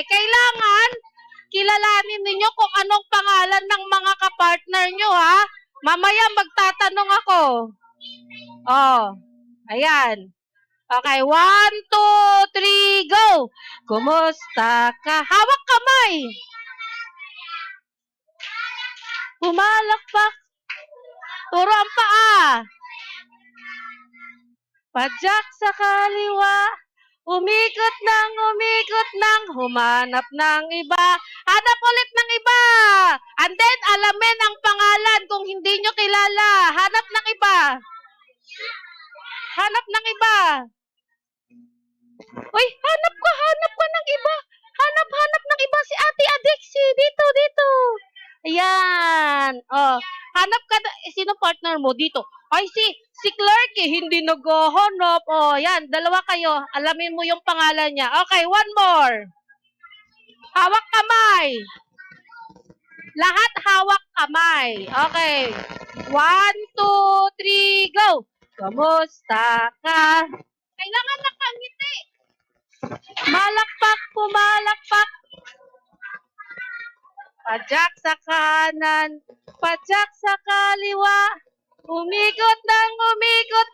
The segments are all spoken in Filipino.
kailangan kilalanin ninyo kung anong pangalan ng mga kapartner nyo, ha? Mamaya magtatanong ako. Oh, ayan. Okay, 1, 2, 3, go! Kumusta ka? Hawak kamay! Pumalakpak. Turo ang paa. Padyak sa kaliwa. Umikot ng humanap ng iba. Hanap ulit ng iba. And then, alamin ang pangalan kung hindi nyo kilala. Hanap ng iba. Hanap ng iba. Uy, hanap ko ng iba. Hanap ng iba si Ate Adexi. Dito. Ayan. Oh, hanap ka na. Sino partner mo dito? Ay, si Clark hindi naghahanap. Oh, yan. Dalawa kayo. Alamin mo yung pangalan niya. Okay, one more. Hawak kamay. Lahat hawak kamay. Okay. 1, 2, 3, go. Kamusta ka? Kailangan nakangiti. Malakpak, pumalakpak. Padyak sa kanan, padyak sa kaliwa. Umikot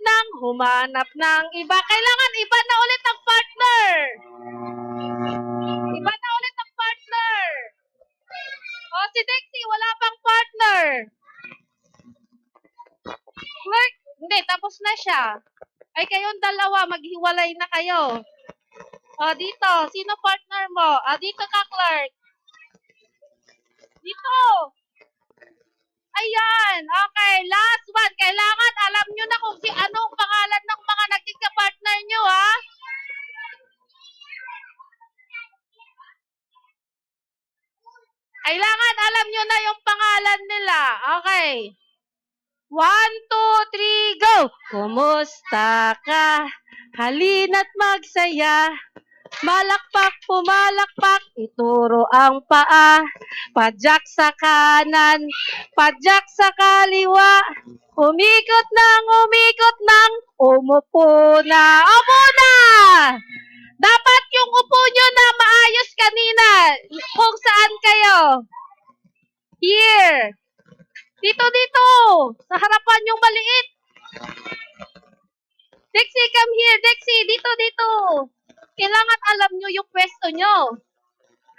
ng humanap ng iba. Kailangan iba na ulit ang partner. Iba na ulit ang partner. O, si Dexy, wala pang partner. Clark, hindi, tapos na siya. Ay, kayong dalawa, maghiwalay na kayo. O, dito, sino partner mo? Dito ka, Clark. Dito. Ayan. Okay, last one. Kailangan alam nyo na kung anong pangalan ng mga naging kapartner nyo, ha? Kailangan alam nyo na yung pangalan nila. Okay. 1, 2, 3, go! Kumusta ka? Halina't magsaya. Malakpak, pumalakpak, ituro ang paa. Padyak sa kanan, padyak sa kaliwa. Umikot ng, umupo na. Upo na! Dapat yung upo nyo na maayos kanina. Kung saan kayo. Here. Dito. Sa harapan yung maliit. Dexy, come here. Dexy, dito. Kailangan alam nyo yung pwesto nyo.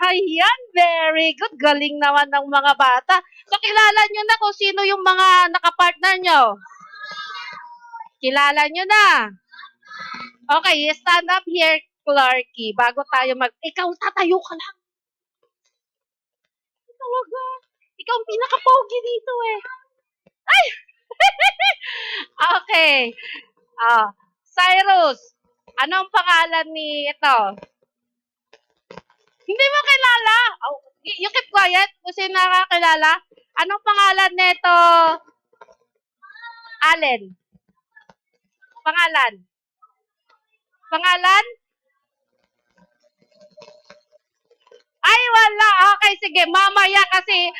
Ayan, very good. Galing naman ng mga bata. So, kilala nyo na kung sino yung mga nakapartner nyo. Kilala nyo na. Okay, stand up here, Clarky. Bago tayo Ikaw, tatayo ka lang. Talaga. Ikaw ang pinaka-pogi dito eh. Ay! Okay. Cyrus. Anong pangalan ni ito? Hindi mo kilala? Oh, you keep quiet. Kasi nakakilala. Anong pangalan nito? Allen. Pangalan? Ay, wala. Okay, sige. Mamaya kasi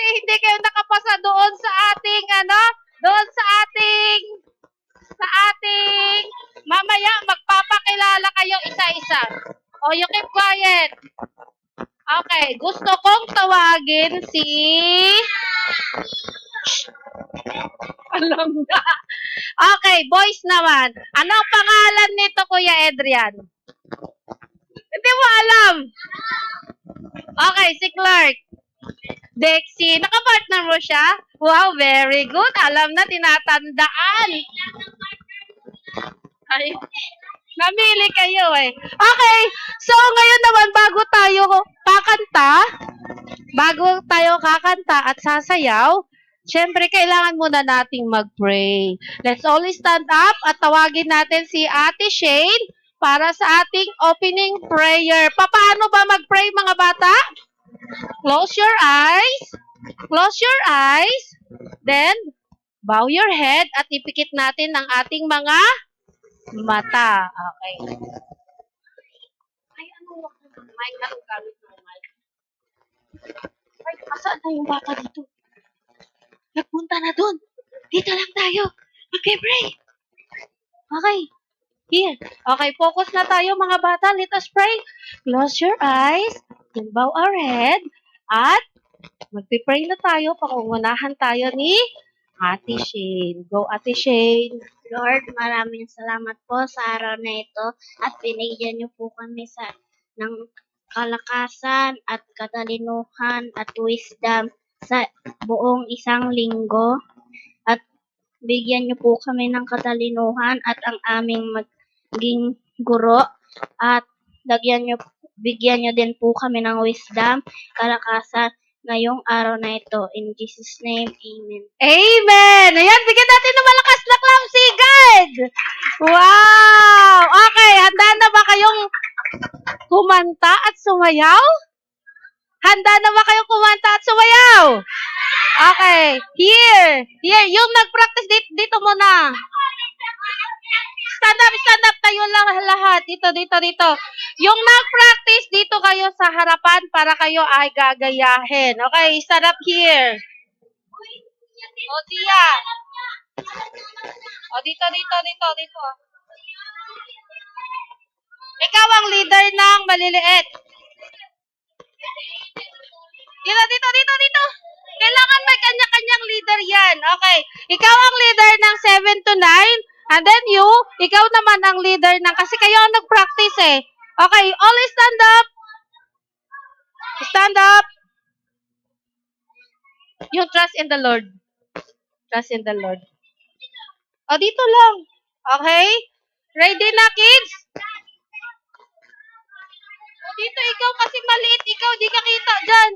hindi kayo nakapasa doon sa ating, mamaya magpapakilala kayo isa-isa. Oh, you keep quiet. Okay, gusto kong tawagin si... Alam na. Okay, boys naman. Anong pangalan nito, Kuya Adrian? Hindi mo alam. Okay, si Clark. Dexy, nakapartner mo siya? Wow, very good. Alam na, tinatandaan. Ay, namili kayo eh. Okay, so ngayon naman bago tayo kakanta at sasayaw, syempre kailangan muna nating mag-pray. Let's all stand up at tawagin natin si Ate Shane para sa ating opening prayer. Paano ba mag-pray mga bata? Close your eyes, then bow your head at ipikit natin ang ating mga mata. Okay. Ay, anong mic? Anong gamit ng mic? Ay, asaan na yung bata dito? Nagpunta na dun. Dito lang tayo. Okay, here. Okay, focus na tayo mga bata. Let us pray. Close your eyes. Then bow our head at magpipray na tayo, pangungunahan tayo ni Ate Shane. Go, Ate Shane. Lord, maraming salamat po sa araw na ito at binigyan niyo po kami ng kalakasan at katalinuhan at wisdom sa buong isang linggo at bigyan niyo po kami ng katalinuhan at ang aming maging guro at bigyan niyo din po kami ng wisdom, kalakasan ngayong araw na ito. In Jesus' name, Amen. Amen! Ayan, bigyan natin ng malakas na clap si God! Wow! Okay, handa na ba kayong kumanta at sumayaw? Handa na ba kayong kumanta at sumayaw? Okay, here. Yung nag-practice dito muna. Stand up tayo lang lahat. Dito. Yung nag-practice, dito kayo sa harapan para kayo ay gagayahin. Okay, stand up here. O, Tia. O, dito. Ikaw ang leader ng maliliit. Dito. Kailangan may kanya-kanyang leader yan. Okay. Ikaw ang leader ng 7 to 9. And then ikaw naman ang leader ng, kasi kayo ang nag-practice eh. Okay, all stand up. Stand up. Yung trust in the Lord. Trust in the Lord. O, dito lang. Okay? Ready na, kids? O, dito ikaw kasi maliit. Ikaw, di ka kita dyan.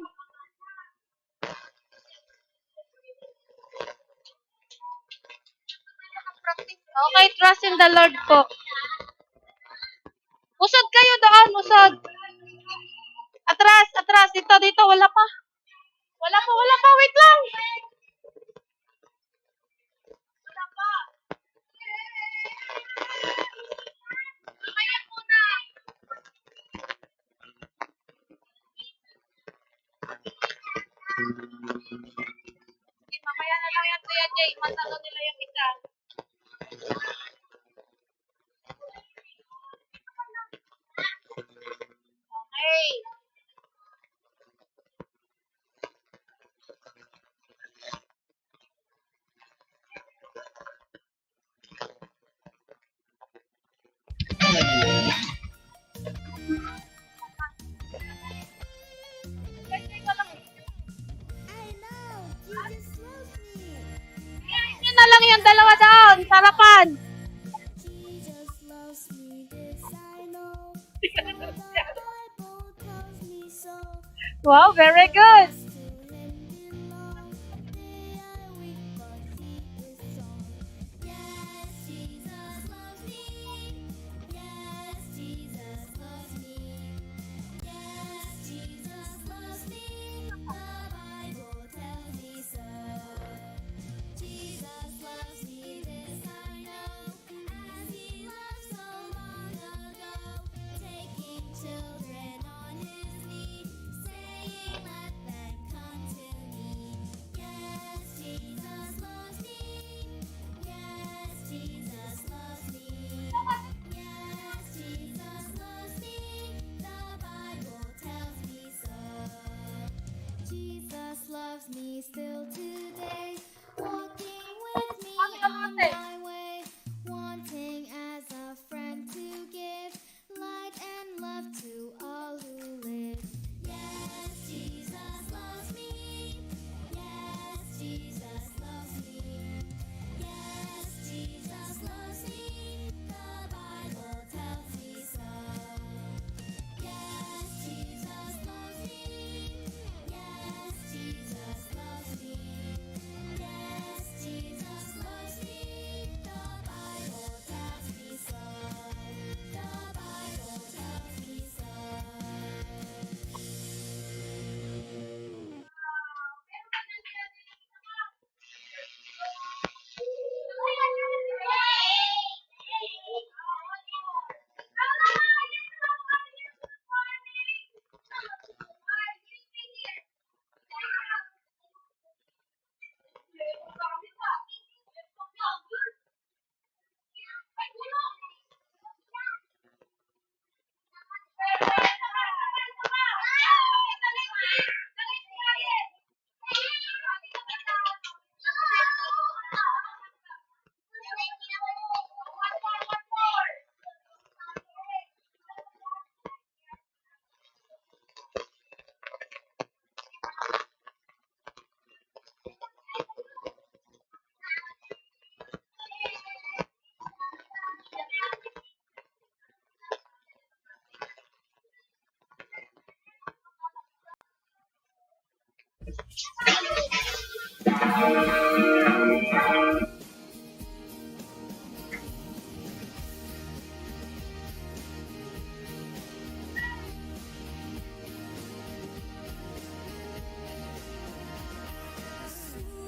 Okay, trust in the Lord po. Usod kayo doon, usod. Atras. Dito, wala pa. Wait lang. Wala pa. Mamaya muna. Mamaya na lang yan, Kuya Jay. Matalo nila yung isa. Okay. Yun na lang yung dalawa doon. Sarapan. Wow, very good.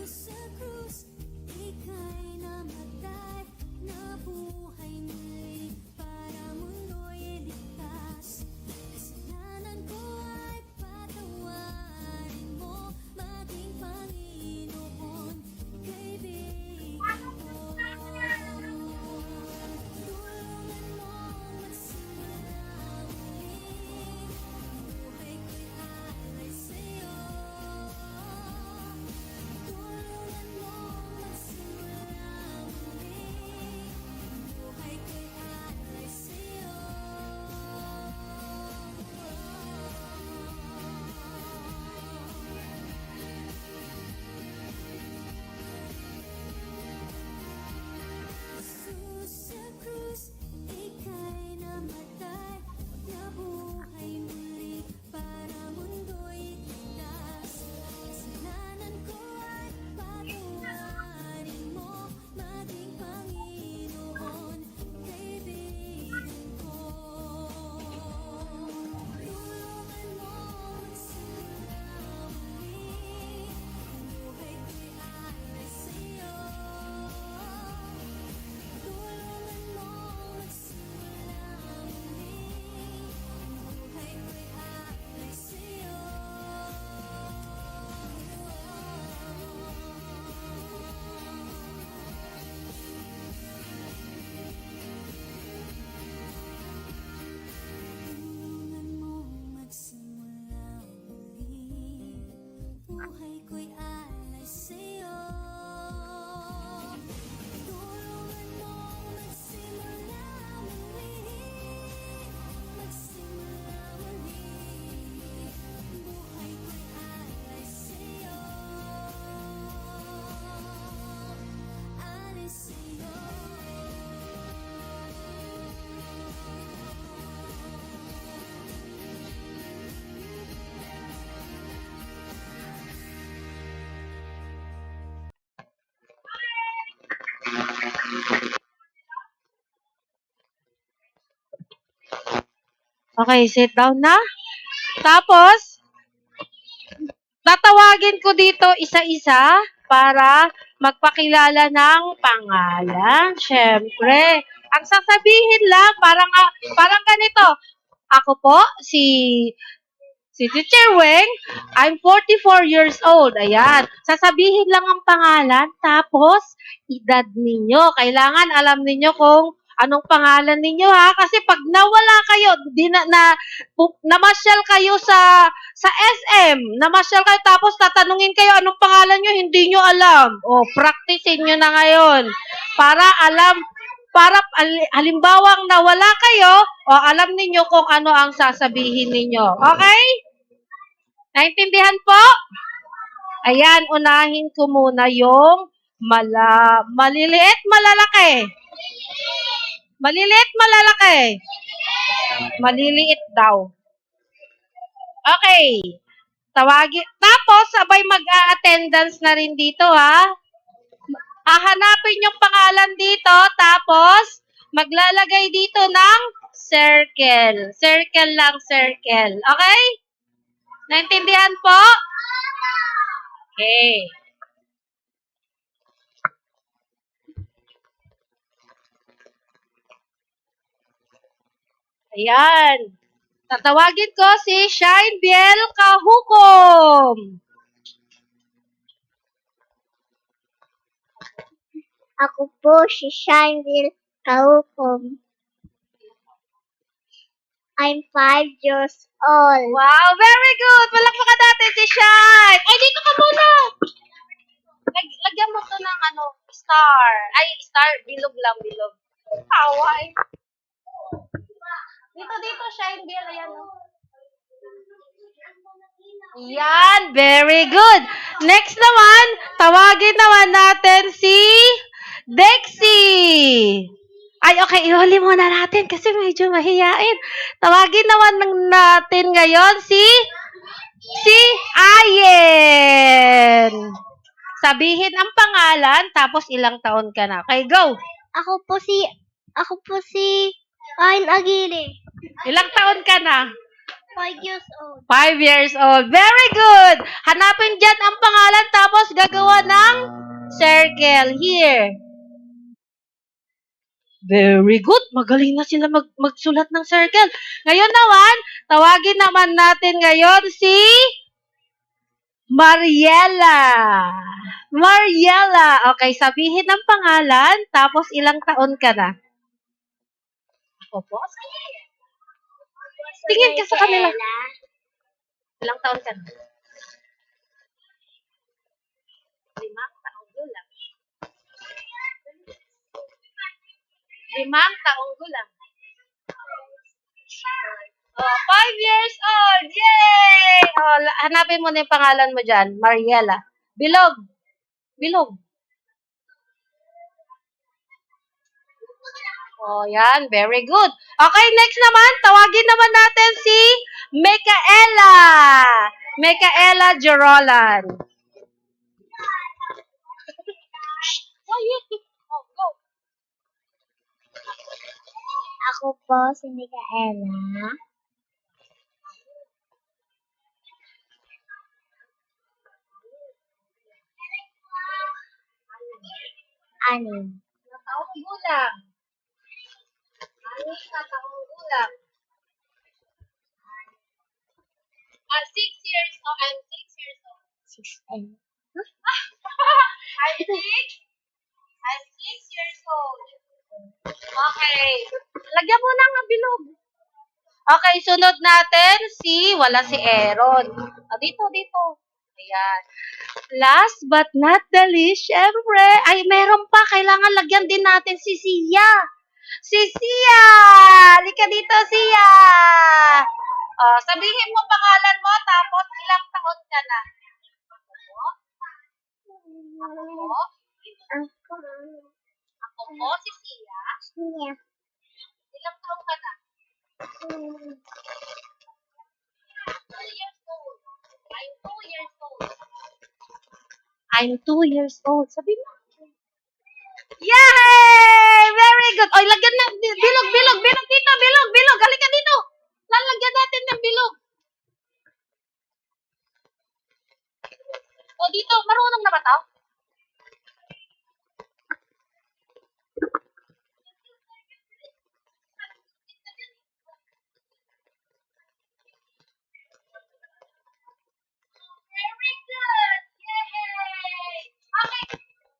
Sa krus, ika'y namatay, nabuhay muli para mundo'y ligtas. Kasalanan ko ay patawarin mo, maging Panginoon, kaibigan ko. Tulungan mo magsimula muli, buhay ko'y alay sa'yo. Tulungan mo magsimula muli, buhay ko'y alay sa'yo. Jesus sa krus, ika'y namatay, nabuhay muli para mundo'y ligtas. Kasalanan ko ay patawarin mo, maging Panginoon, kaibigan ko. Tulungan mo magsimula muli, buhay ko'y alay sa'yo. Tulungan mo magsimula muli, buhay ko'y alay sa'yo. Tulungan mo magsimula muli, buhay ko'y alay sa'yo. Tulungan mo magsimula muli, magsimula muli, buhay ko'y alay sa'yo. Alay sa'yo. Okay, sit down na. Tapos, tatawagin ko dito isa-isa para magpakilala ng pangalan. Siyempre, ang sasabihin lang, parang ganito. Ako po, si Teacher Weng, I'm 44 years old. Ayan. Sasabihin lang ang pangalan, tapos edad ninyo. Kailangan alam ninyo kung anong pangalan ninyo ha. Kasi pag nawala kayo, namasyal kayo sa SM, namasyal kayo tapos tatanungin kayo anong pangalan nyo, hindi nyo alam. O, practicein nyo na ngayon. Para alam, halimbawang nawala kayo, o alam ninyo kung ano ang sasabihin ninyo. Okay? Naintindihan po? Ayan, unahin ko muna yung maliliit, malalaki. Maliliit, malalaki. Maliliit daw. Okay. Tapos, sabay mag-a-attendance na rin dito, ha? Hahanapin yung pangalan dito, tapos, maglalagay dito ng circle. Circle lang, circle. Okay? Naintindihan po? Okay. Ayan. Tatawagin ko si Shine Biel Kahukom. Ako po si Shineville Kaukom. I'm 5 years old. Wow, very good. Palakpakan natin si Shine. Ay, dito ka muna. Lagyan mo to ng star. Ay, star. Bilog lang, bilog. Away. Dito, Shine Biel. Ayan. Yan, very good. Next naman, tawagin naman natin si Dexy. Ay, okay, ihuli muna natin kasi medyo mahiyain. Tawagin naman natin ngayon si Si Ayen. Sabihin ang pangalan, tapos ilang taon ka na. Okay, go. Ako po si Ain Aguirre. Ilang taon ka na? 5 years old. 5 years old. Very good. Hanapin dyan ang pangalan, tapos gagawa ng circle. Here. Very good. Magaling na sila magsulat ng circle. Ngayon naman, tawagin naman natin ngayon si Mariela. Mariela. Okay, sabihin ang pangalan, tapos ilang taon ka na? Ako po? Tingin ka sa kanila. Ilang taon ka na? 5 taong gulang. 5 taong gulang. Oh, 5 years old! Yay! Oh, hanapin mo na yung pangalan mo dyan. Mariela. Bilog. Bilog. Oh, yan. Very good. Okay, next naman. Tawagin naman natin si Micaela. Micaela Jerolan. Oh, go. Ako po si Micaela. Anim. Ilang taong gulang? 6 na taong gulang. 6 years old. I'm 6 years old. 6 and I'm 6? I'm 6 years old. Okay. Lagyan mo ng bilog. Okay, sunod natin wala si Aaron. Dito. Ayan. Last but not the least, syempre, ay meron pa, kailangan lagyan din natin si Sia. Si Sia! Halika dito, Sia! Sabihin mo pangalan mo, tapos ilang taon ka na. Ako po, si Sia. Ilang taon ka na? 2 years old. I'm 2 years old. I'm 2 years old. Sabi mo. Yay! Very good. Oy, lagyan ng bilog dito, bilog. Halika dito. Lalagyan natin ng bilog. O, dito. Marunong na ba tao? Very good. Yay! Okay.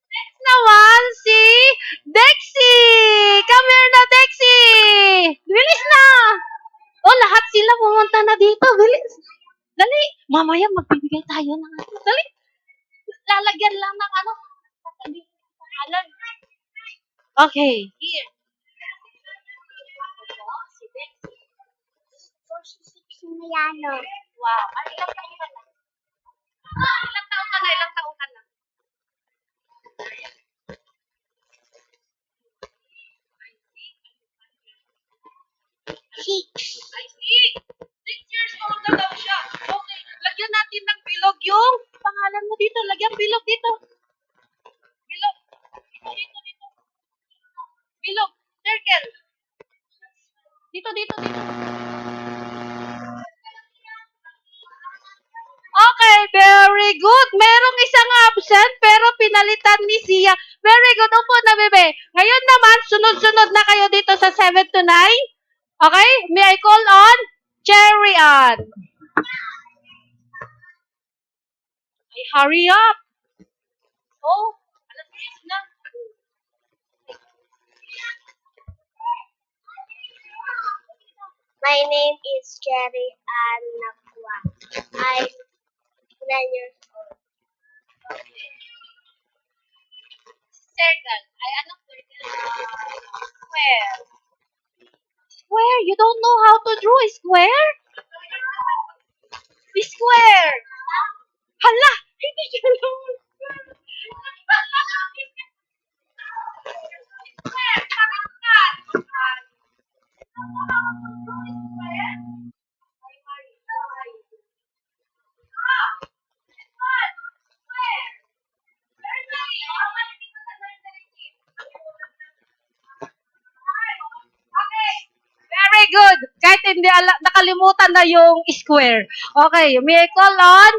Next naman si Dexy. Come here na, Dexy. Bilis na. Oh, lahat sila pumunta na dito. Bilis. Dali. Mamaya magbibigay tayo ng ano. Dali. Lalagyan lang ng ano. Sasabihin ng pangalan. Okay. Here. Ako po, si Dexy. 46 Mayano. Wow. Ay, ilang taon ka na? Ilang taon ka na? Six. I see. 6 years old na daw siya. Okay. Lagyan natin ng bilog yung pangalan mo dito. Lagyan bilog dito. Bilog. Dito. Bilog. Circle. Dito. Okay, very good. Merong isang absent pero pinalitan ni Sia. Very good. Upo na, bebe. Ngayon naman, sunod-sunod na kayo dito sa 7 to 9. Okay? May I call on Cherry Ann. Ay, hurry up. Oh, alas 10 na. My name is Cherry Ann Nakwa. I'm 9 years old. Circle. Ay, anong circle? Square. Square? You don't know how to draw a square? Square. Hala, hindi ka lang. Square, sabi ko na. nakalimutan na yung square. Okay, may I call on,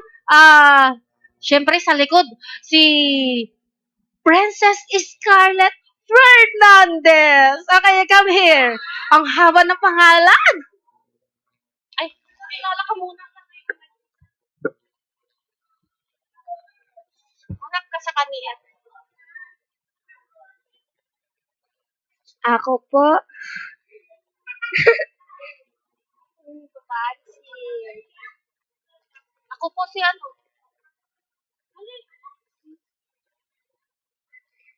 syempre sa likod, si Princess Scarlett Fernandez. Okay, come here. Ang haba ng pangalan. Ay, kilala ka muna. Hanap ka sa kanila. Ako po. Ako po si ano?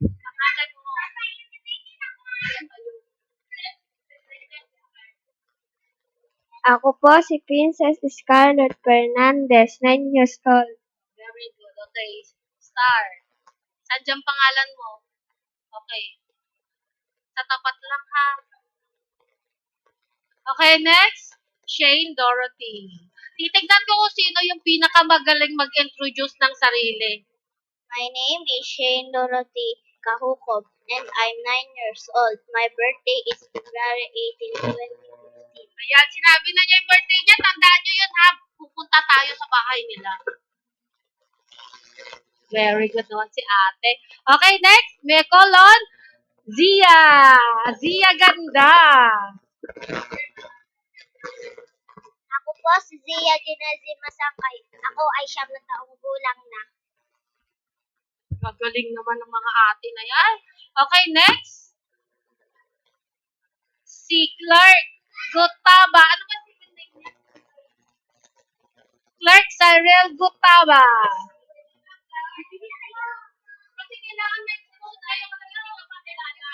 Pangalan mo. Ako po si Princess Scarlett Fernandez, 9 years old. Very good. Okay. Star. Saan dyan pangalan mo? Okay. Sa tapat lang ha. Okay, next. Shane Dorothy. Titignan ko kung sino yung pinakamagaling mag-introduce ng sarili. My name is Shane Dorothy Kahukob, and I'm 9 years old. My birthday is February 18, 2015. Ayan, sinabi na niya yung birthday niya. Tandaan niyo yun ha. Pupunta tayo sa bahay nila. Very good naman si ate. Okay, next. May call on Zia. Zia Ganda. Ako po si Zia Ginezi Masangkay. Ako ay 7 na taong gulang na. Gagaling naman ng mga ate na yan. Okay, next. Si Clark Gutaba. Ano ba si name niya? Clark Cyril Gutaba. Kasi kailangan may quote tayo kasi makakilala.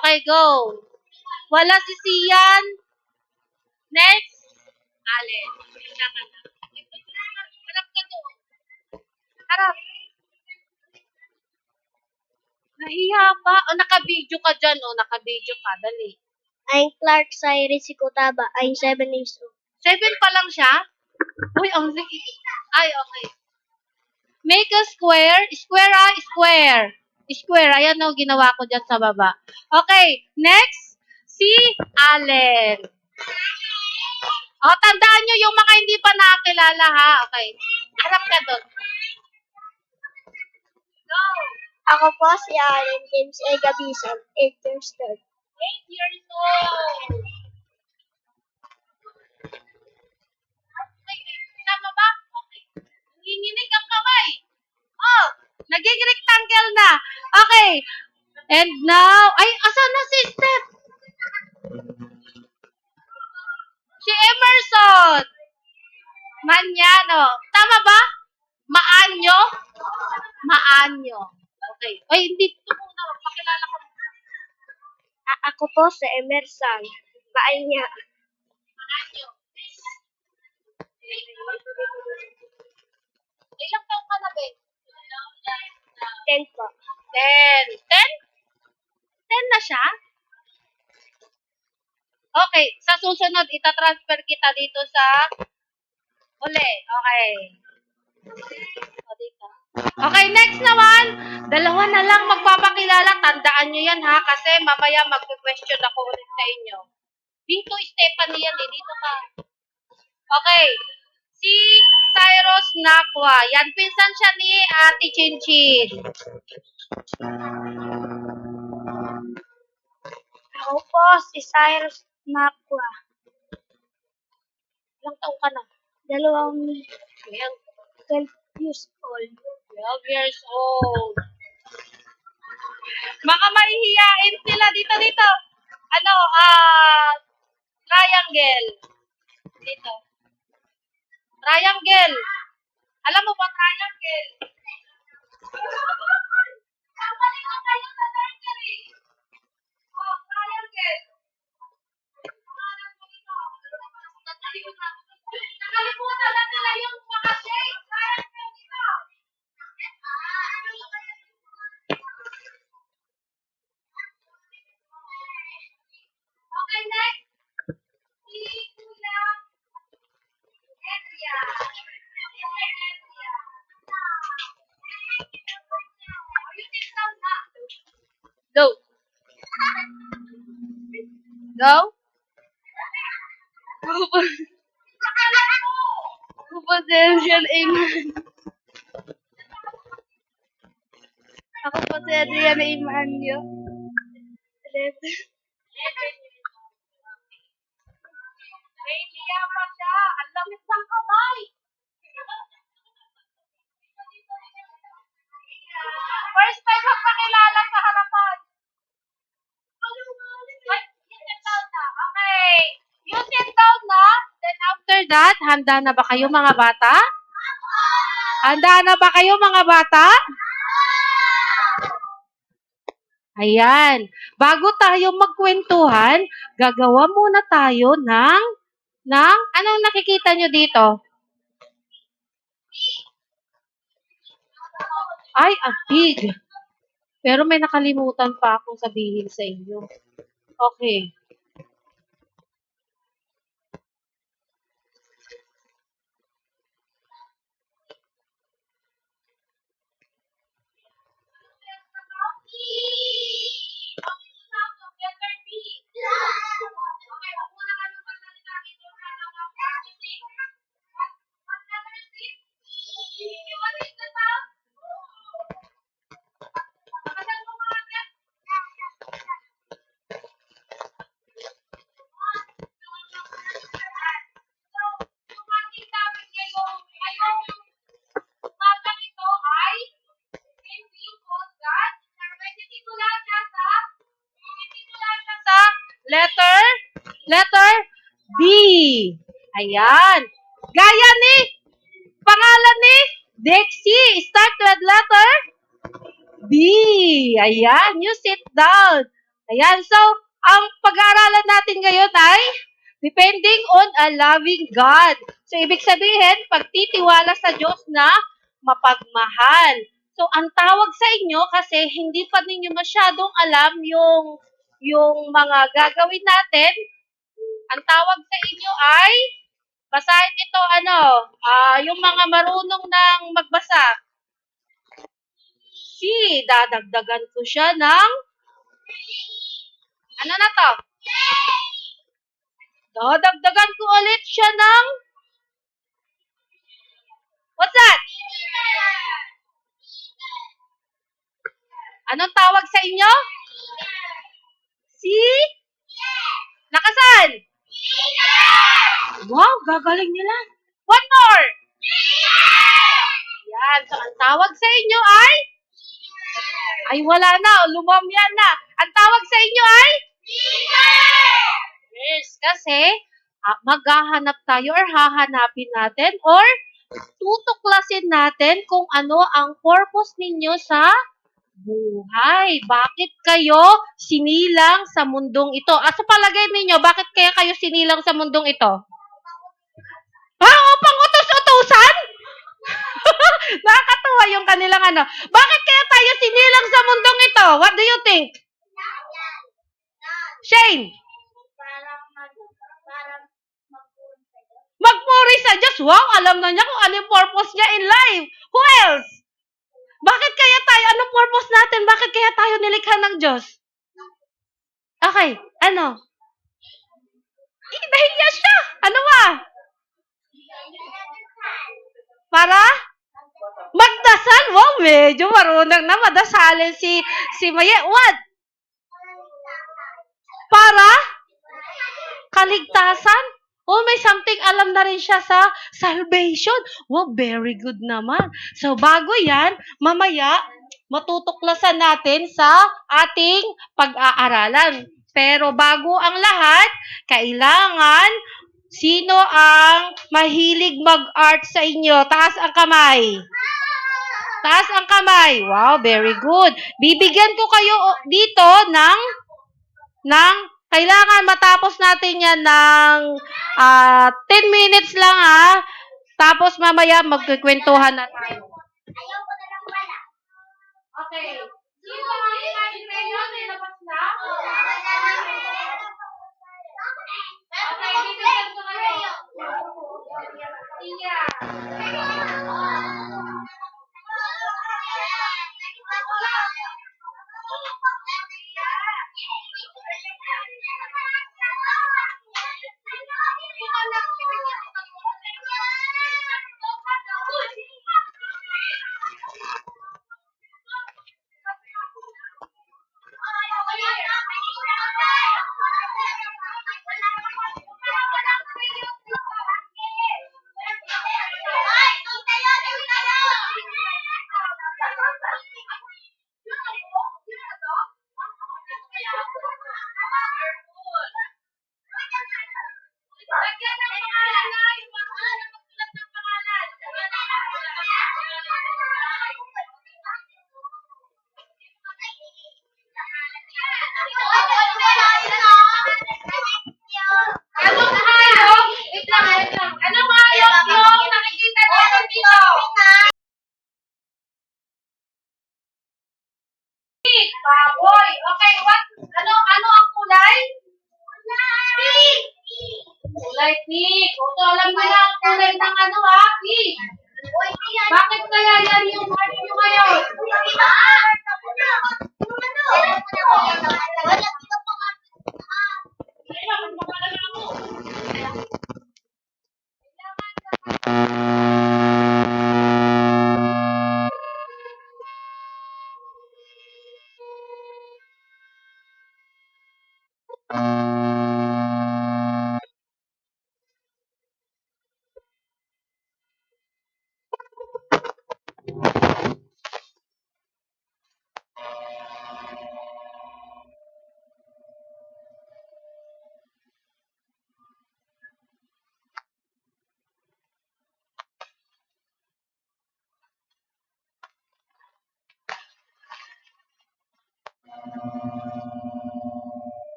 Okay, go. Wala si Sian. Next. Allen. Kailangan na. Harap ka doon. Harap. Nahiya pa. O, naka-video ka dyan. O, naka-video ka. Dali. I'm Clark Cyrus Sikutaba. I'm 7 years old. 7 pa lang siya? Uy, ang liit. Ay, okay. Make a square. Square square. Square. Ayan o, ginawa ko dyan sa baba. Okay, next. Si Allen. O, tandaan nyo yung mga hindi pa nakakilala ha. Okay. Harap ka doon. Go. Ako po si Allen James A. Gabisan, 8 years old. 8 years old. Okay, tama ba? Okay. Nanginginig ang kamay. Oh, naging rectangle na. Okay. And now, ay, asan na si Steph? Si Emerson. Manyano. Tama ba? Maanyo? Maanyo. Okay. Ay, hindi. Ito muna. Pakilala ko. Ako po si Emerson. Maanya. Maanyo. Ilang taong ka na, Ben? 10 po. 10. 10? 10 na siya? Okay. Sa susunod, itatransfer kita dito sa uli. Okay. O, dito. Okay, next naman. Dalawa na lang magpapakilala. Tandaan nyo yan ha, kasi mamaya magpe-question ako ulit sa inyo. Dito, Stephanie yan eh. Dito ka. Okay. Si Cyrus Nakwa. Yan, pinsan siya ni Ate Chinchin. Ako po si Cyrus Nakwa. Ilang taong ka na? 2 Ayan. 12 years old. 12 years old. Mga mahihiyain sila dito. Ano, triangle. Dito. Triangle. Alam mo ba triangle? Kapalik ko kayo sa nursery. Oh, triangle. Pangalan mo ito. Nakalimutan na nila yung mga shape. Triangle ito. Okay, next. Si Kulang Area. Go. Go. si Adrian Iman. Ako po si Adrian Imanyo. Nahihiya pa siya. Ang lamig ng kamay. First time magpakilala sa harapan. Ay, you sit down na. Okay. You sit down na. Then after that, handa na ba kayo mga bata? Handa na ba kayo mga bata? Ayan. Bago tayo magkwentuhan, gagawa muna tayo ng anong nakikita nyo dito? Ay, a pig. Pero may nakalimutan pa akong sabihin sa inyo. Okay. Letter B. Ayan. Gaya ni pangalan ni Dexy. Start with letter B. Ayan. You sit down. Ayan. So, ang pag-aaralan natin ngayon ay depending on a loving God. So, ibig sabihin, pagtitiwala sa Diyos na mapagmahal. So, ang tawag sa inyo kasi hindi pa ninyo masyadong alam yung mga gagawin natin. Ang tawag sa inyo ay, basahin ito, yung mga marunong ng magbasa. C, dadagdagan ko siya ng, ano na to? Dadagdagan ko ulit siya ng, what's that? Anong tawag sa inyo? C? Nakasan? Wow, gagaling nila. One more. Yan. So, ang tawag sa inyo ay wala na. Lumamyan na. Ang tawag sa inyo ay? Yes, kasi maghahanap tayo or hahanapin natin or tutuklasin natin kung ano ang purpose ninyo sa buhay. Bakit kayo sinilang sa mundong ito? Sa palagay ninyo, bakit kaya kayo sinilang sa mundong ito? Upang utos-utusan? Nakakatuwa yung kanilang Bakit kaya tayo sinilang sa mundong ito? What do you think? Shane? Magpuri sa Diyos. Wow, alam na niya kung ano yung purpose niya in life. Who else? Bakit kaya tayo? Anong purpose natin? Bakit kaya tayo nilikha ng Diyos? Okay, ano? Nahiya siya. Ano ba? Para? Magdasal. Wow, medyo marunong na madasalin si Maye. What? Para? Kaligtasan? Oh, may something alam na rin siya sa salvation. Wow, very good naman. So, bago yan, mamaya, matutuklasan natin sa ating pag-aaralan. Pero bago ang lahat, kailangan, sino ang mahilig mag-art sa inyo? Taas ang kamay. Taas ang kamay. Wow, very good. Bibigyan ko kayo dito ng kailangan matapos natin yan ng 10 minutes lang Tapos mamaya magkikwentuhan na tayo. Okay. Sino ang imahin ngayon? Nilabas na? Okay, bibigyan ko ngayon. Iya. Kulay pink. O, so alam mo na ang kulay ng ano ha, pink. Bakit kaya yan yung ano nyo ngayon? Kaya, magpapalala ako.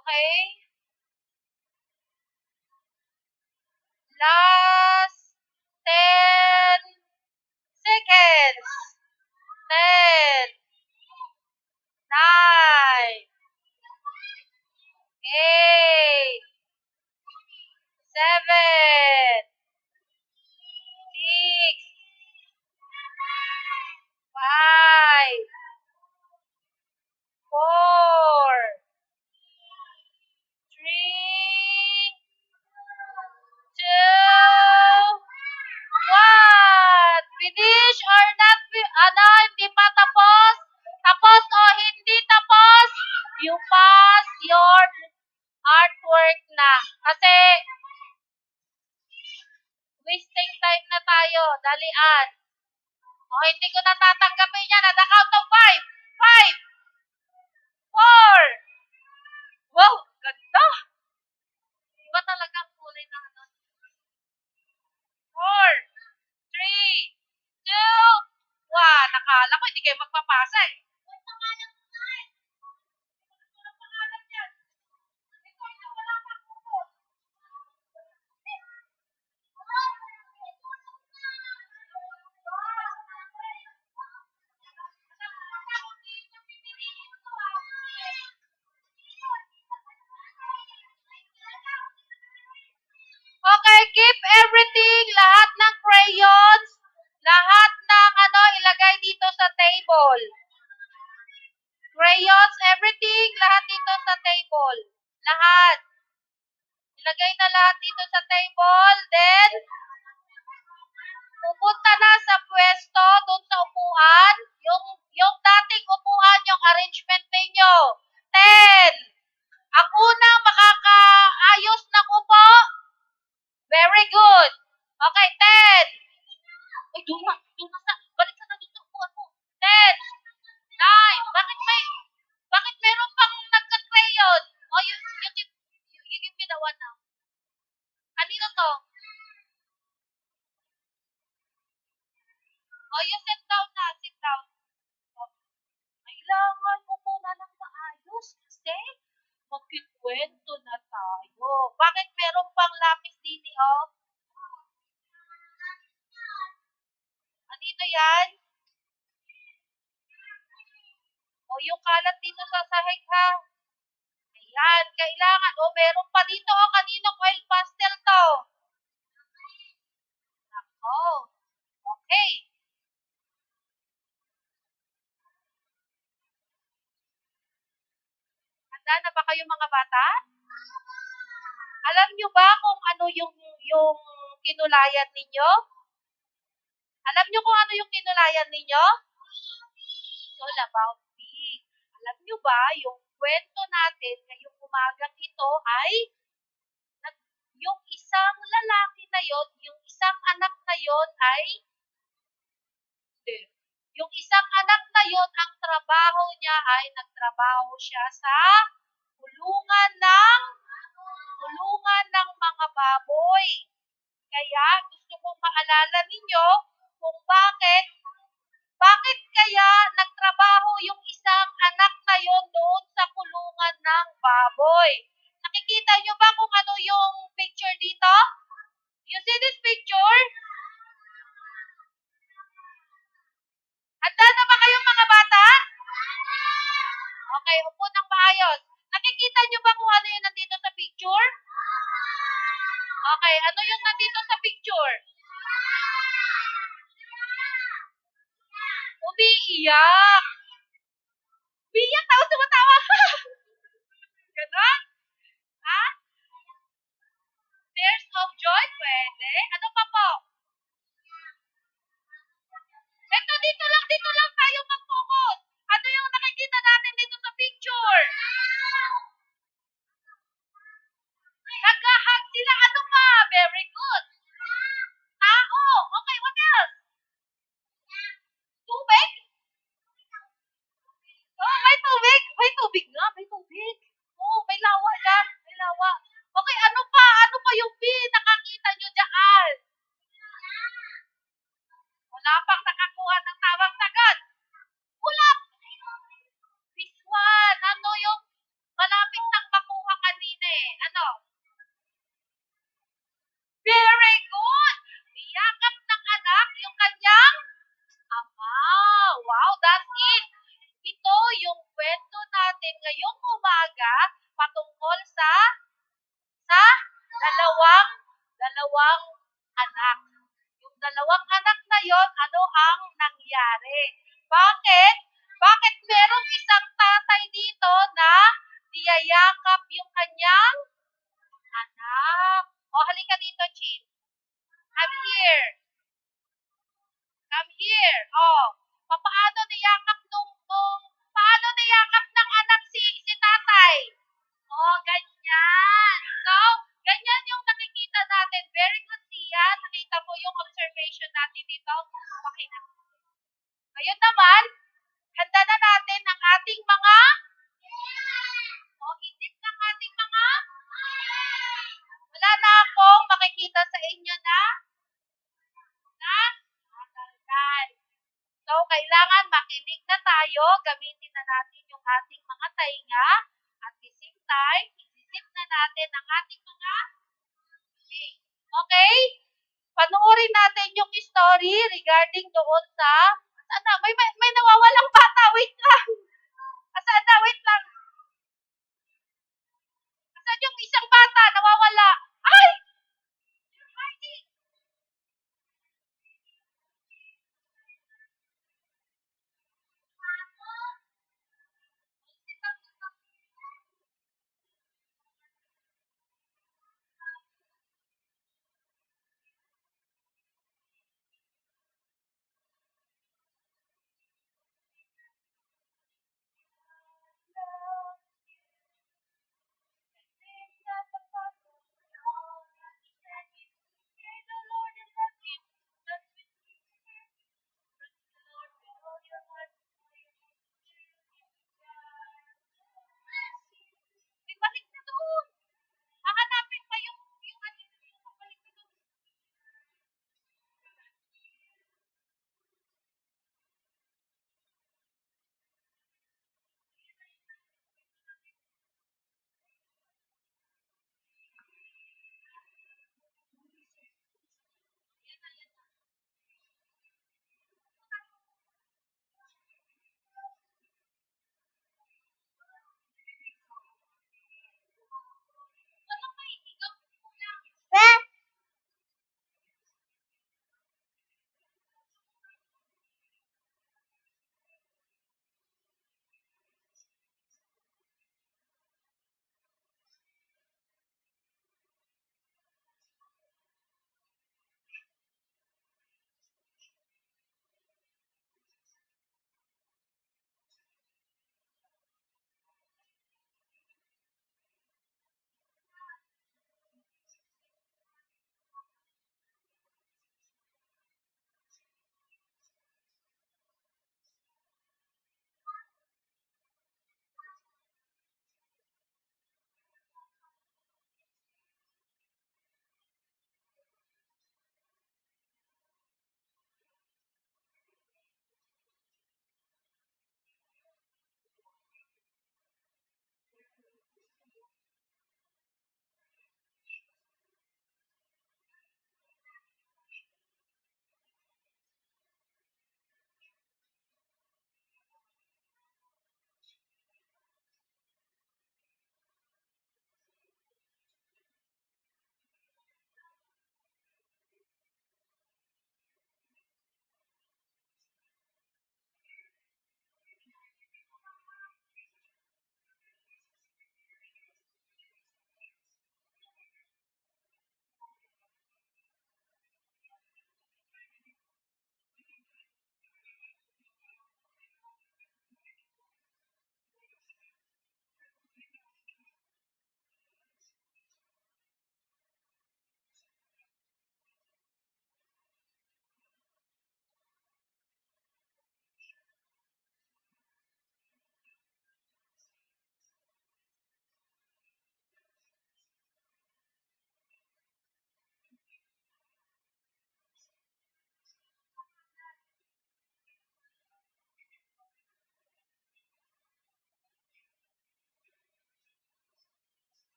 Okay? Last 10 seconds. 10, 9, 8, 7, 6, 5, 4, 3, 2, 1. Finish or not? Hindi pa tapos? Tapos o hindi tapos? You pass your artwork na. Kasi, wasting time na tayo. Dalian. O, hindi ko natatanggapin yan. At the count of 5. 5, 4. Wow, ganda. Iba talaga ang kulay na ano. 4, 3, 2, 1. Nakala ko hindi kayo magpapasa eh. Okay, keep everything, lahat ng crayons, lahat ng ilagay dito sa table. Crayons, everything, lahat dito sa table. Lahat. Ilagay na lahat dito sa table. Then, pupunta na sa pwesto, doon sa upuan. Yung dating upuan, yung arrangement ninyo. 10. Ang unang makakaayos ng upo. Very good. Okay, 10. Uy, doon na sa, balik ka na doon sa upuan mo. 10, 9. Bakit meron pang nagka-crayon? Oh, you give me the one now. Kanino to? Oh, you sit down na, sit down. Oh, kailangan mo muna ng maayos kasi magkikwento na tayo. Bakit meron pang lapis din oh? Anino yan? O yung kalat dito sa sahig ha. Ayan, kailangan. O meron pa dito o kaninong oil pastel to? Nako. Okay. Handa na ba kayo mga bata? Alam nyo ba kung ano yung kinulayan ninyo? Alam nyo kung ano yung kinulayan ninyo? It's all about me. Alam nyo ba, yung kwento natin ngayong umagang ito ay yung isang lalaki na yon, yung isang anak na yon ay yung isang anak na yon, ang trabaho niya ay nagtrabaho siya sa kulungan ng mga baboy. Kaya gusto kong maalala ninyo kung bakit kaya nagtrabaho yung isang anak na yon doon sa kulungan ng baboy. Nakikita nyo ba kung ano yung picture dito? You see this picture? Handa na ba kayong mga bata? Okay, upo ng maayos. Nakikita nyo ba kung ano yung nandito sa picture? Okay, ano yung nandito sa picture? Umiiyak. Umiiyak, tapos tumatawa. Ganon? Ha? Tears of joy? Pwede. Ano pa po? Eto, dito lang tayo mag-focus. Ano yung nakikita natin dito sa picture? Nag-hug sila. Ano pa? Very good. Tao. Okay, what else? Tubig? Oh, may tubig. May tubig nga. May ang nangyari. Bakit? Bakit merong isang tatay dito na niyayakap yung kanyang anak? O, halika dito, Chin. Come here. Come here. Oh, paano niyakap ng anak si tatay? Oh, ganyan. So, ganyan yung nakikita natin. Very good, Tia. Nakita mo yung observation natin dito. Okay na. Ngayon naman, handa na natin ang ating mga isip ng ating mga wala na akong makikita sa inyo na daldal. So, kailangan makinig na tayo, gamitin na natin yung ating mga tainga, at the same time, isisip na natin ang ating mga okay? Panoorin natin yung story regarding doon sa saan na? May nawawalang bata. Wait lang. Saan na? Wait lang. Saan yung isang bata nawawala? Ay! Marty!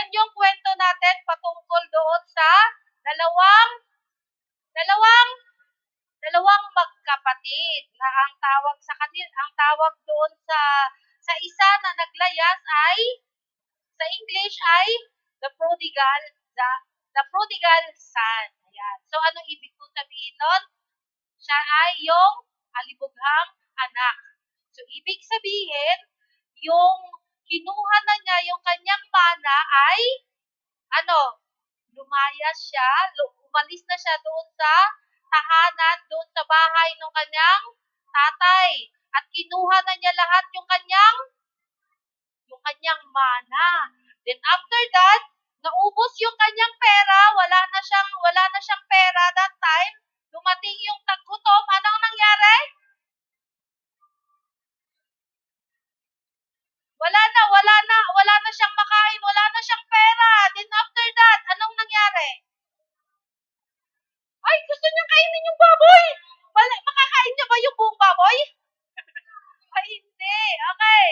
Yan yung kwento natin patungkol doon sa dalawang dalawang dalawang magkapatid na ang tawag sa kanil ang tawag doon sa isa na naglayas ay sa English ay the prodigal the, the prodigal son. Ayan. So ano ibig kong sabihin nun? Siya ay yung alibughang anak. So ibig sabihin, yung kinuha na niya yung kanyang mana ay ano, lumayas siya, umalis na siya doon sa tahanan, doon sa bahay ng kanyang tatay. At kinuha na niya lahat yung kanyang mana. Then after that, naubos yung kanyang pera, wala na siyang pera that time. Dumating yung taggutom, anong nangyari? Wala na siyang makain, wala na siyang pera. Then after that, anong nangyari? Ay, gusto niyang kainin yung baboy. Makakain niya ba yung buong baboy? Ay, hindi. Okay.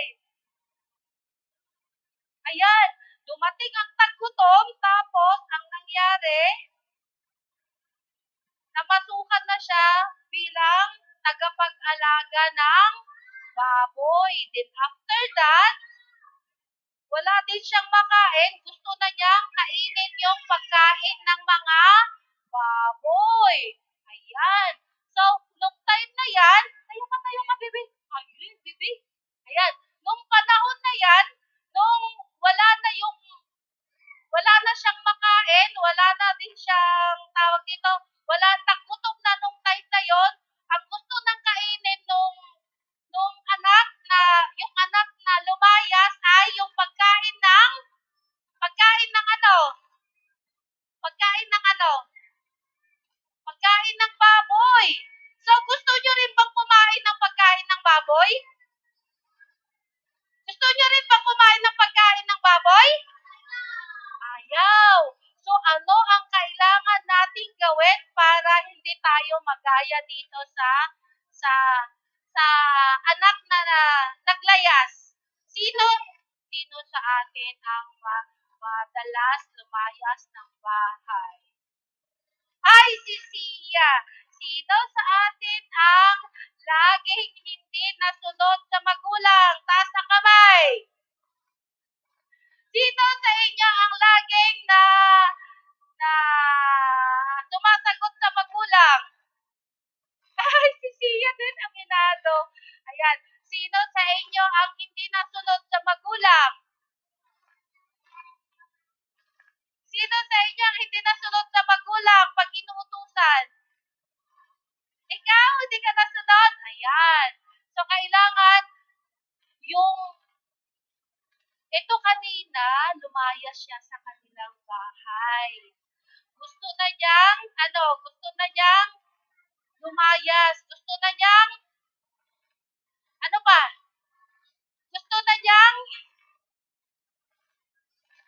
Ayan, dumating ang taggutom, tapos ang nangyari, namasukan na siya bilang tagapag-alaga ng baboy. Then after that, wala din siyang makain. Gusto na niyang kainin yung pagkain ng mga baboy. Ayan. So, nung time na yan, tayo ka, bibi. Ayun, bibi. Ayan. Nung panahon na yan, nung wala na siyang makain, wala na din siyang tawag dito, taggutom na nung time na yon, ang gusto nang kainin nung yung anak na lumayas ay yung pagkain ng ano? Pagkain ng ano? Pagkain ng baboy. So, gusto nyo rin bang kumain ng pagkain ng baboy? Gusto nyo rin bang kumain ng pagkain ng baboy? Ayaw. So, ano ang kailangan nating gawin para hindi tayo magaya dito sa sa anak na naglayas? Sino sa atin ang madalas lumayas ng bahay? Ay, si Sia. Sino sa atin ang laging hindi nasunod sa magulang? Taas ang kamay. Sino sa inyo ang laging na sumasagot sa magulang? Ay, si Sia din, aminado. Ayan. Sino sa inyo ang hindi nasunod sa magulang? Sino sa inyo ang hindi nasunod sa magulang pag inuutusan? Ikaw, hindi ka nasunod? Ayan. So, kailangan ito kanina, lumayas siya sa kanilang bahay. Gusto na niyang lumayas. Gusto na niyang, ano pa? Gusto na niyang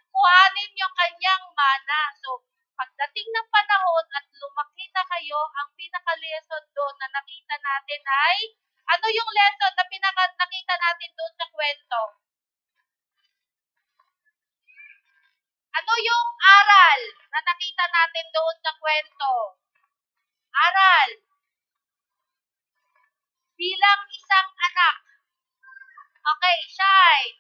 kuhanin yung kanyang mana. So, pagdating ng panahon at lumaki na kayo, ang pinaka-lesson doon na nakita natin ay, ano yung lesson na nakita natin doon sa kwento? Ano yung aral na nakita natin doon sa kwento? Aral. Bilang isang anak. Okay, Shai.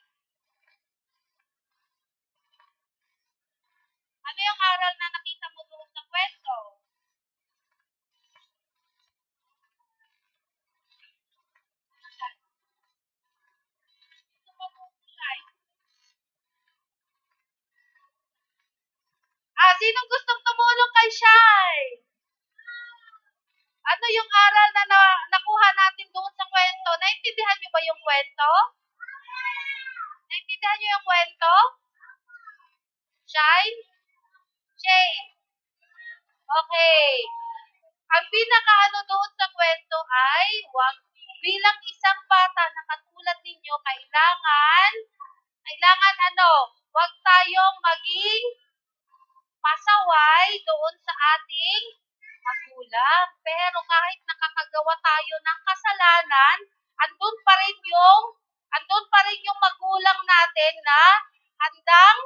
Ano yung aral na nakita mo doon sa kwento? Sinong gustong tumulong kay Shai? Ano yung aral na nakuha natin doon sa kwento? Naintindihan niyo ba yung kwento? Naintindihan niyo yung kwento? Shai? Shay? Okay. Ang pinakaano doon sa kwento ay, bilang isang bata na katulad ninyo, kailangan wag tayong maging pasaway doon sa ating magulang. Pero kahit nakakagawa tayo ng kasalanan, andun pa rin yung magulang natin na handang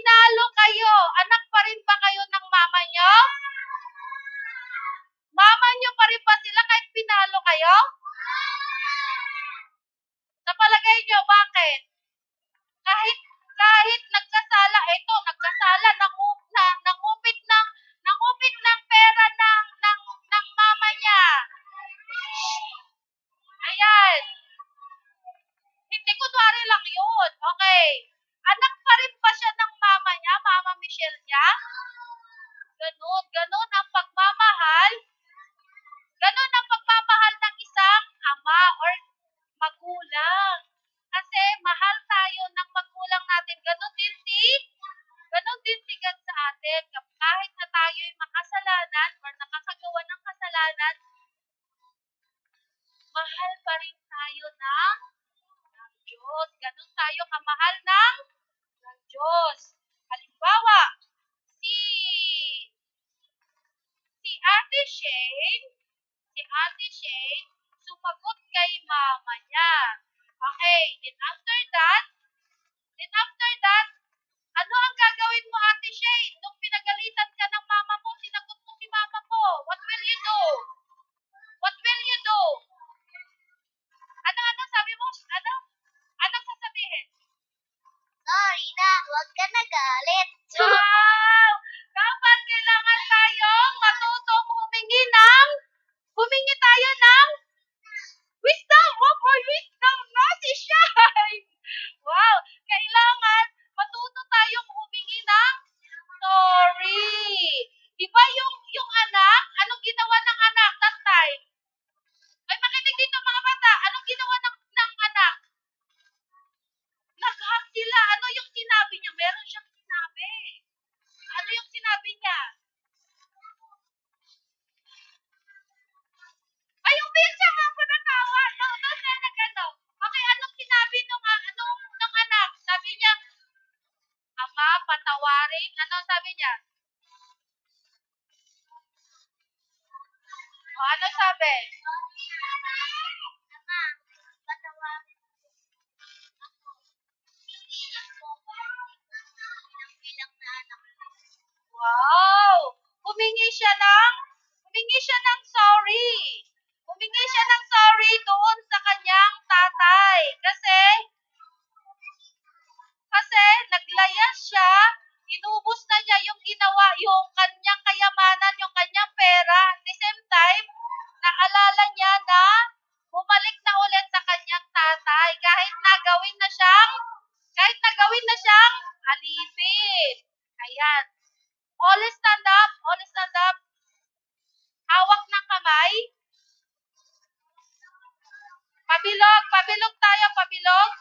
pinalo kayo, anak pa rin ba kayo ng mama nyo? Mama nyo pa rin ba sila kahit pinalo kayo? Sa palagay nyo, bakit? Kahit nagkasala, nangupit ng pera ng mama niya. Ayan. Hindi, kunwari lang yun. Okay. Anak pa rin ba siya ng mama niya, Mama Michelle niya? Ganun ang pagmamahal. Ganun ang pagmamahal ng isang ama or magulang. Kasi mahal tayo ng magulang natin. Ganun din si God sa atin. Kahit na tayo'y makasalanan or nakakagawa ng kasalanan, mahal pa rin tayo ng Diyos. Ganun tayo kamahal ng Diyos. Halimbawa, si Ate Shane, sumagot kay mama niya. Okay, then after that, ano ang gagawin mo, Ate Shane? Nung pinagalitan ka ng mama mo, sinagot mo si mama mo. What will you do? What will you do? Ano sabi mo? Anong sasabihin? Sorry na, huwag ka na galit. Wow! Dapat kailangan tayong matutong humingi tayo ng wisdom. What for wisdom na si Shine? Wow! Kailangan matuto tayong humingi ng sorry. Diba yung anak, anong ginawa ng anak that time? Ay, makinig dito mga bata. Anong ginawa ng anak? Nag-hug sila. Ano yung sinabi niya? Meron siyang sinabi. Ano yung sinabi niya? Ay, umiyak nga ako natawa. Doon na nag-ano. Okay, anong sinabi nung anak? Sabi niya, Ama, patawarin. Ano sabi niya? O, ano sabi? Ama, patawarin ako. Iiyak ko ako. Bilang na anak ko. Wow! Humingi siya ng sorry. Humingi siya ng sorry doon sa kanyang tatay. Kasi naglayas siya, inubos na niya yung ginawa, yung kanyang kayamanan, yung kanyang pera. At the same time, naalala niya na bumalik na ulit sa kanyang tatay. Kahit nagawin na siyang alipin. Ayan. All stand up, all stand up. Hawak ng kamay. Pabilog tayo, pabilog.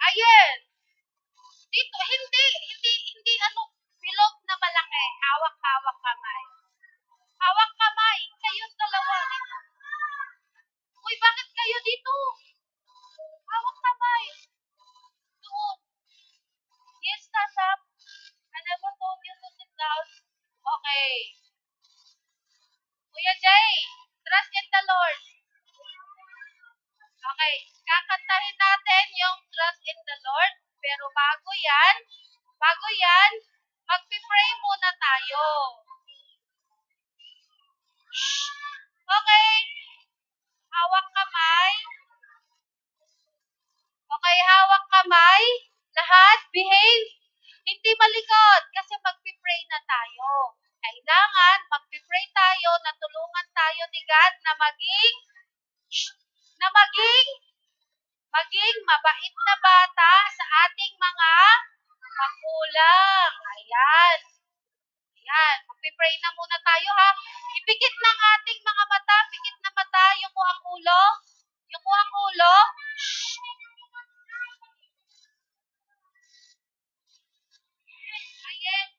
Ayan. Dito, hindi bilog na malaki. Hawak kamay. Hawak kamay. Kayong dalawa dito. Uy, bakit kayo dito? Hawak kamay. Doon. Yes, stand up. I never told you to sit down. Okay. Kuya Jay, trust in the Lord. Okay, kakantahin natin yung trust in the Lord. Pero bago yan, magpipray muna tayo. Okay, hawak kamay. Okay, hawak kamay. Lahat, behave. Hindi malikot kasi magpipray na tayo. Kailangan magpipray tayo na tulungan tayo ni God na maging mabait na bata sa ating mga magulang. Ayan. Ayan. Magpipray na muna tayo ha. Ipikit ng ating mga mata. Pikit na mata. Yung ang ulo. Yung ang ulo. Ayan.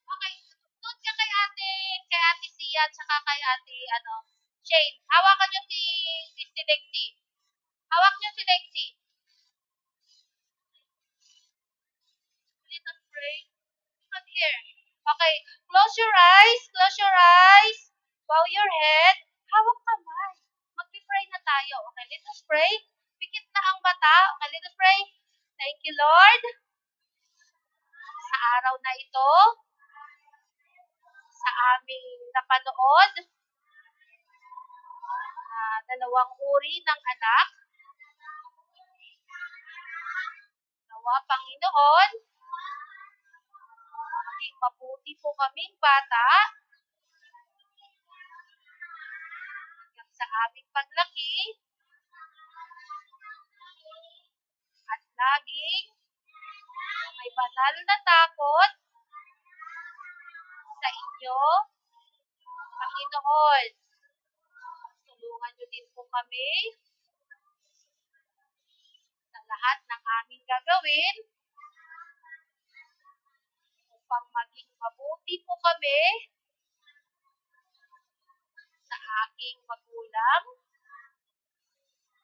Okay. Doon ka kay ate Sia, at saka kay ate, Shane. Hawakan niyo si Lexi. Hawak niyo si Lexi. Let us pray. Come here. Okay. Close your eyes. Close your eyes. Bow your head. Hawak kamay. Mag-pray na tayo. Okay, let us pray. Pikit na ang mata. Okay, let us pray. Thank you, Lord. Sa araw na ito, sa aming napanood, na dalawang uri ng anak, nawa, Panginoon, maging mabuti po kaming bata hanggang sa aming paglaki at laging may banal na takot sa inyo, Panginoon. Tulungan niyo din po kami sa lahat ng aming gagawin upang maging mabuti po kami sa aking magulang,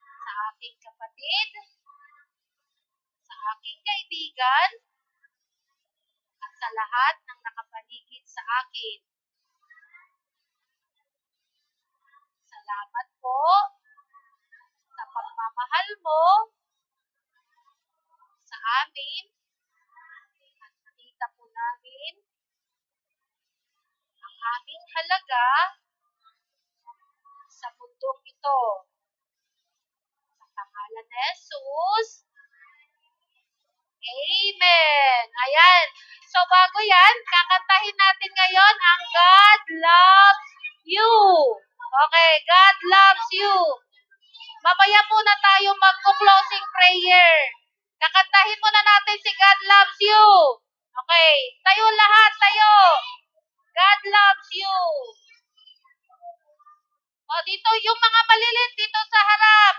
sa aking kapatid, sa aking kaibigan, at sa lahat ng nakapaligid sa akin. Salamat po sa pagmamahal mo sa amin at nakita po namin ang aming halaga sa mundong ito. Sa pangalan ni Jesus, Amen. Ayan. So, bago yan, kakantahin natin ngayon ang God Loves You. Okay, God loves you. Mamaya muna tayo magko-closing prayer. Kakantahin muna natin si God Loves You. Okay, tayo lahat, tayo. God loves you. O, dito, yung mga malilit dito sa harap.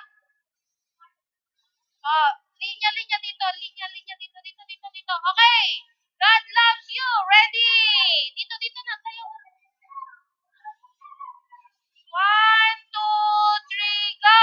Oh, linya-linya dito, linya-linya dito, dito, dito, dito. Okay. God loves you. Ready? Dito, dito na tayo. 1, 2, 3, go!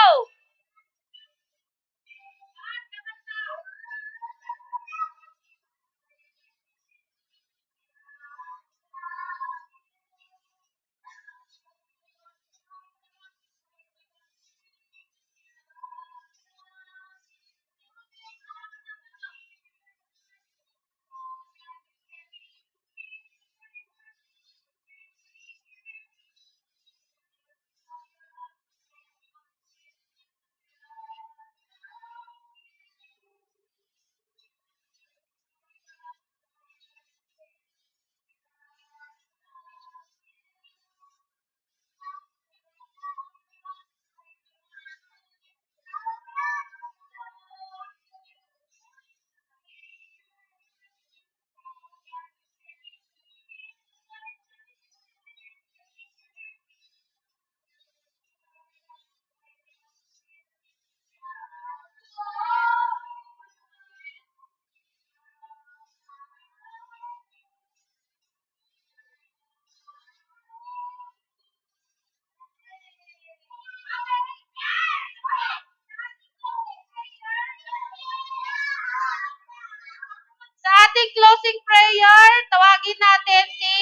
Sa ating closing prayer, tawagin natin si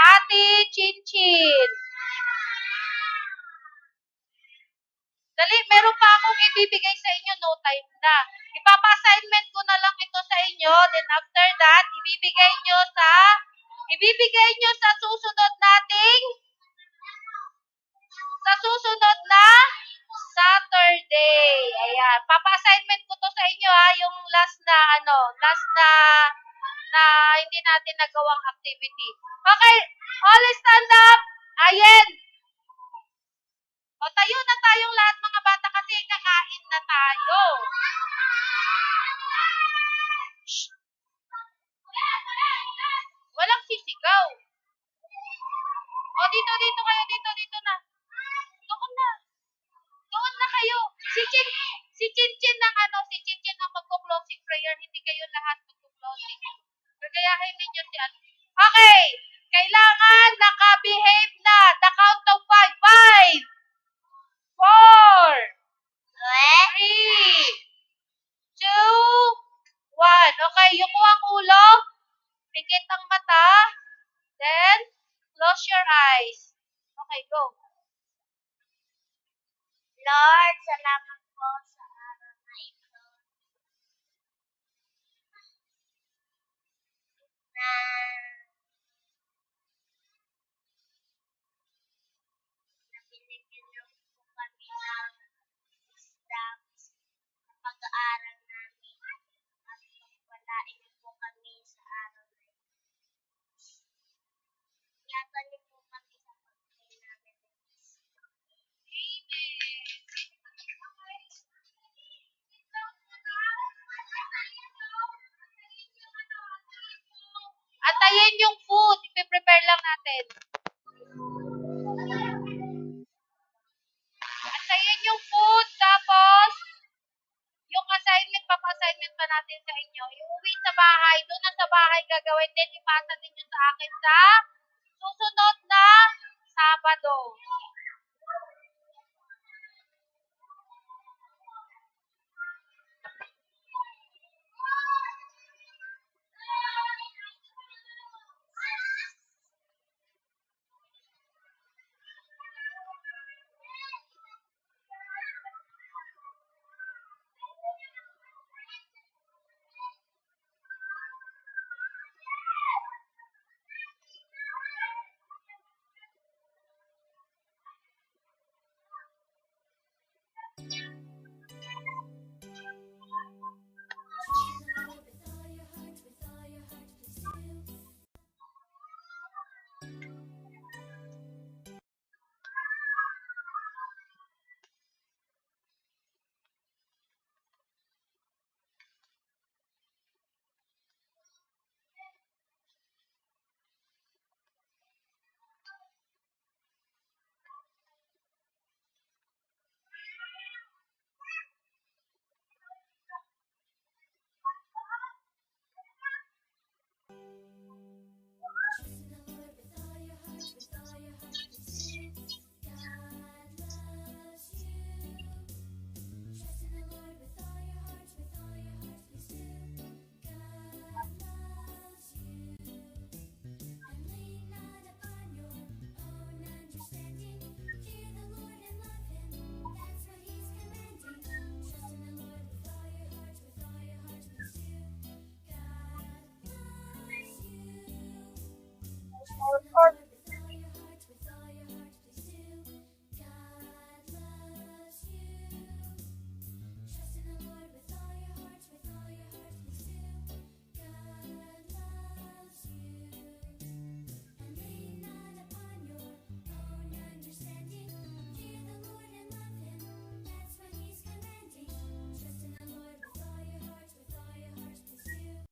Ate Chinchin. Dali, meron pa akong ibibigay sa inyo, no time na. Ipapa-assignment ko na lang ito sa inyo, then after that, ibibigay nyo sa susunod na Saturday. Ayan, papa-assignment ko to sa inyo ha, yung last na hindi natin nagawang activity. Okay, all stand up. Ayan. O, tayo na tayong lahat mga bata kasi kakain na tayo. Shh. Walang sisigaw. O, dito kayo, dito na. Doon na kayo. Si Chinchin ang magko-closing prayer. Hindi kayo lahat magko-closing. Gagayahin ninyo si ano. Okay. Kailangan naka-behave na. The count of 5. 5, 4, 3, 2, 1. Okay, yuko ang ulo. Pikit ang mata. Then, Close your eyes. Okay, go. Lord, salamat po sa araw na ito na binigyan niyo po kami ng wisdom sa pag-aaral namin at pagpalain niyo po kami sa araw na ito. Ingatan niyo po kami sa pag-pray namin. Antayin yung food. Ipe-prepare lang natin. Antayin yung food. Tapos, yung assignment, papa-assignment pa natin sa inyo. Iuwi sa bahay. Doon na sa bahay gagawin. Then, ipasa ninyo sa akin sa